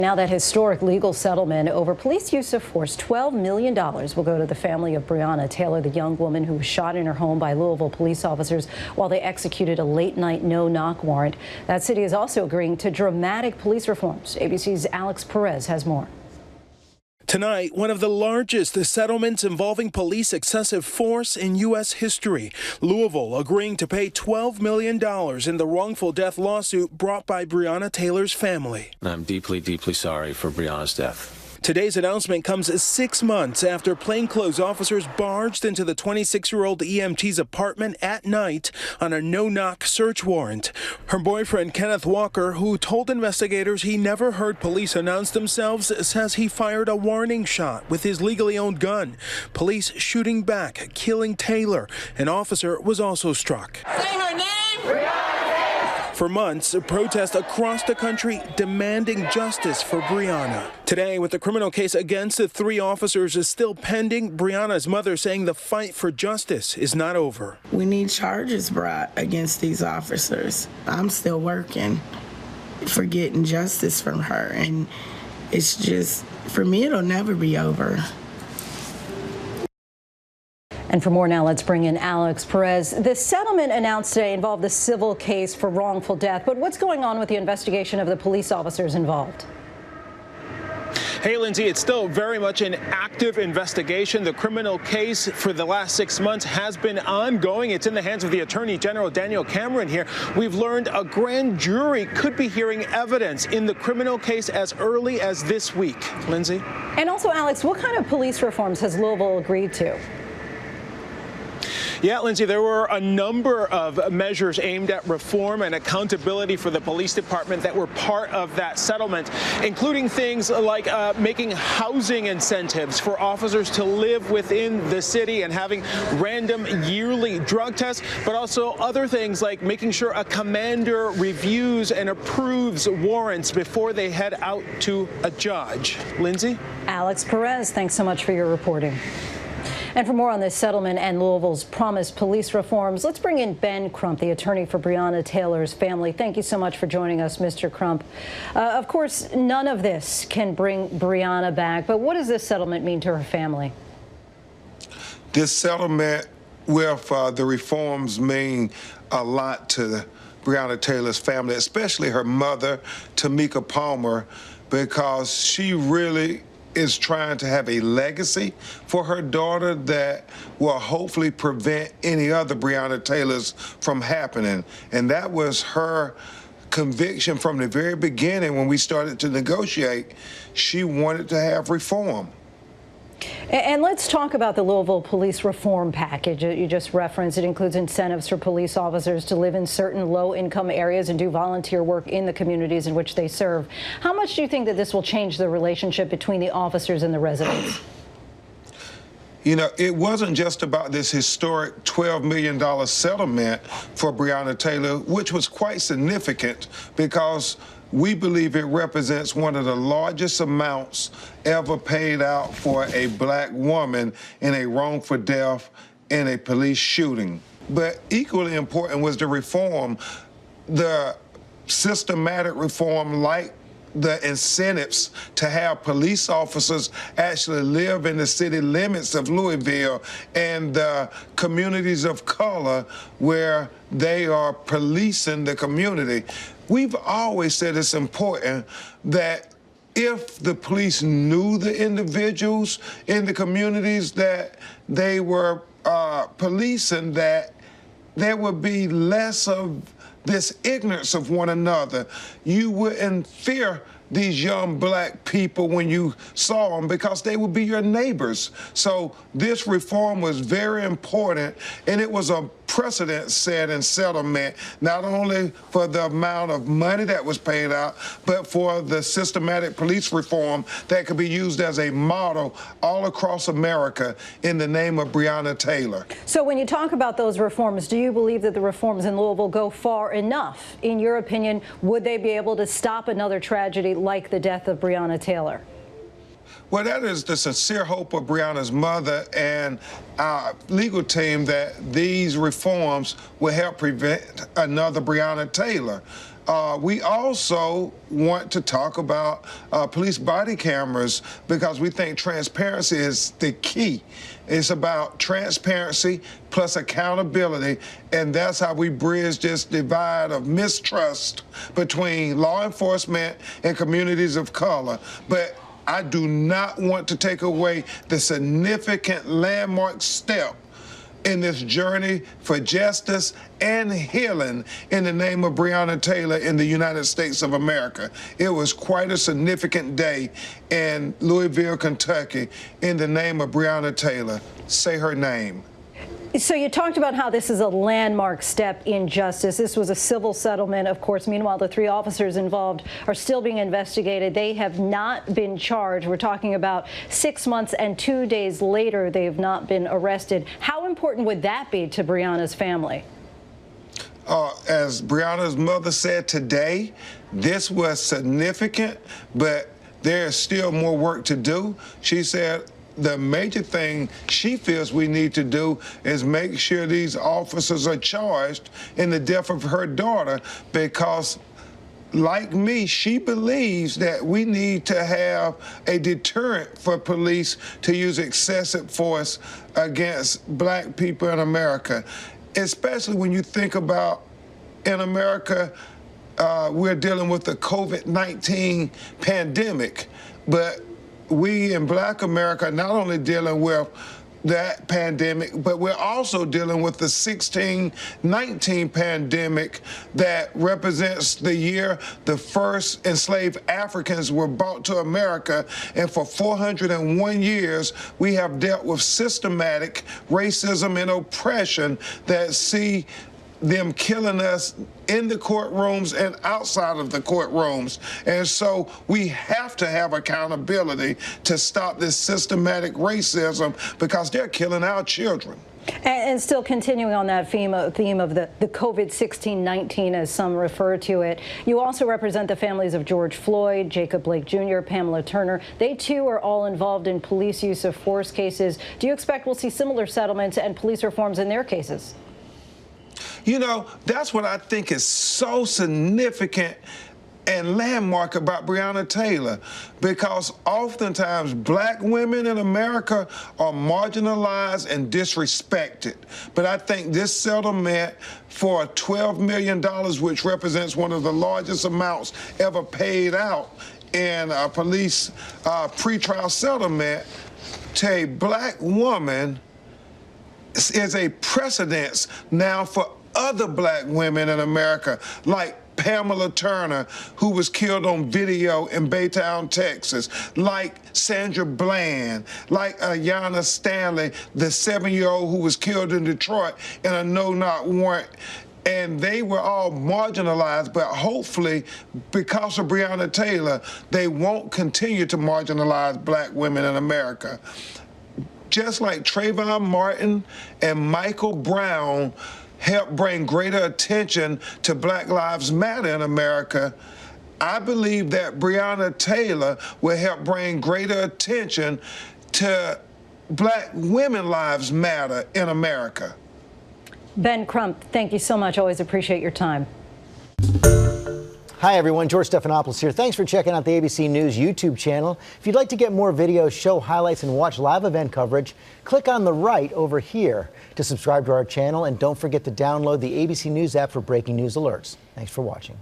Now that historic legal settlement over police use of force, $12 million will go to the family of Breonna Taylor, the young woman who was shot in her home by Louisville police officers while they executed a late-night no-knock warrant. That city is also agreeing to dramatic police reforms. ABC's Alex Perez has more. Tonight, one of the largest settlements involving police excessive force in U.S. history. Louisville agreeing to pay $12 million in the wrongful death lawsuit brought by Breonna Taylor's family. I'm deeply, deeply sorry for Breonna's death. Today's announcement comes 6 months after plainclothes officers barged into the 26-year-old EMT's apartment at night on a no-knock search warrant. Her boyfriend, Kenneth Walker, who told investigators he never heard police announce themselves, says he fired a warning shot with his legally owned gun. Police shooting back, killing Taylor. An officer was also struck. Say her name! For months, a protest across the country demanding justice for Breonna. Today, with the criminal case against the 3 officers is still pending, Breonna's mother saying the fight for justice is not over. We need charges brought against these officers. I'm still working for getting justice from her, and it's just, for me, it'll never be over. And for more now, let's bring in Alex Perez. The settlement announced today involved the civil case for wrongful death. But what's going on with the investigation of the police officers involved? Hey, Lindsay, it's still very much an active investigation. The criminal case for the last 6 months has been ongoing. It's in the hands of the Attorney General, Daniel Cameron here. We've learned a grand jury could be hearing evidence in the criminal case as early as this week. Lindsay? And also, Alex, what kind of police reforms has Louisville agreed to? Yeah, Lindsay, there were a number of measures aimed at reform and accountability for the police department that were part of that settlement, including things like making housing incentives for officers to live within the city and having random yearly drug tests, but also other things like making sure a commander reviews and approves warrants before they head out to a judge. Lindsay? Alex Perez, thanks so much for your reporting. And for more on this settlement and Louisville's promised police reforms, let's bring in Ben Crump, the attorney for Breonna Taylor's family. Thank you so much for joining us, Mr. Crump. Of course, none of this can bring Breonna back, but what does this settlement mean to her family? This settlement with the reforms mean a lot to Breonna Taylor's family, especially her mother, Tamika Palmer, because she really is trying to have a legacy for her daughter that will hopefully prevent any other Breonna Taylors from happening. And that was her conviction from the very beginning when we started to negotiate. She wanted to have reform. And let's talk about the Louisville police reform package that you just referenced. It includes incentives for police officers to live in certain low-income areas and do volunteer work in the communities in which they serve. How much do you think that this will change the relationship between the officers and the residents? You know, it wasn't just about this historic $12 million settlement for Breonna Taylor, which was quite significant because we believe it represents one of the largest amounts ever paid out for a black woman in a wrongful death in a police shooting. But equally important was the reform, the systematic reform, like the incentives to have police officers actually live in the city limits of Louisville and the communities of color where they are policing the community. We've always said it's important that if the police knew the individuals in the communities that they were policing, that there would be less of this ignorance of one another. You wouldn't fear these young black people when you saw them because they would be your neighbors. So this reform was very important, and it was a precedent-setting settlement, not only for the amount of money that was paid out, but for the systematic police reform that could be used as a model all across America in the name of Breonna Taylor. So when you talk about those reforms, do you believe that the reforms in Louisville go far enough? In your opinion, would they be able to stop another tragedy like the death of Breonna Taylor? Well, that is the sincere hope of Breonna's mother and our legal team that these reforms will help prevent another Breonna Taylor. We also want to talk about police body cameras because we think transparency is the key. It's about transparency plus accountability, and that's how we bridge this divide of mistrust between law enforcement and communities of color. But I do not want to take away the significant landmark step in this journey for justice and healing in the name of Breonna Taylor in the United States of America. It was quite a significant day in Louisville, Kentucky, in the name of Breonna Taylor. Say her name. So you talked about how this is a landmark step in justice. This was a civil settlement, of course. Meanwhile, the 3 officers involved are still being investigated. They have not been charged. We're talking about 6 months and 2 days later, they have not been arrested. How important would that be to Breonna's family? As Breonna's mother said today, this was significant, but there's still more work to do. She said the major thing she feels we need to do is make sure these officers are charged in the death of her daughter because, like me, she believes that we need to have a deterrent for police to use excessive force against black people in America, especially when you think about in America, we're dealing with the COVID-19 pandemic, but we in Black America are not only dealing with that pandemic, but we're also dealing with the 1619 pandemic that represents the year the first enslaved Africans were brought to America. And for 401 years, we have dealt with systematic racism and oppression that see them killing us in the courtrooms and outside of the courtrooms. And so we have to have accountability to stop this systematic racism because they're killing our children. And still continuing on that theme of the COVID-16-19, as some refer to it, you also represent the families of George Floyd, Jacob Blake Jr., Pamela Turner. They, too, are all involved in police use of force cases. Do you expect we'll see similar settlements and police reforms in their cases? You know, that's what I think is so significant and landmark about Breonna Taylor, because oftentimes black women in America are marginalized and disrespected. But I think this settlement for $12 million, which represents one of the largest amounts ever paid out in a police pretrial settlement to a black woman, is a precedence now for other black women in America, like Pamela Turner, who was killed on video in Baytown, Texas, like Sandra Bland, like Ayanna Stanley, the 7-year-old who was killed in Detroit in a no-knock warrant. And they were all marginalized, but hopefully, because of Breonna Taylor, they won't continue to marginalize black women in America. Just like Trayvon Martin and Michael Brown helped bring greater attention to Black Lives Matter in America, I believe that Breonna Taylor will help bring greater attention to Black women lives matter in America. Ben Crump, thank you so much. Always appreciate your time. Hi, everyone. George Stephanopoulos here. Thanks for checking out the ABC News YouTube channel. If you'd like to get more videos, show highlights, and watch live event coverage, click on the right over here to subscribe to our channel. And don't forget to download the ABC News app for breaking news alerts. Thanks for watching.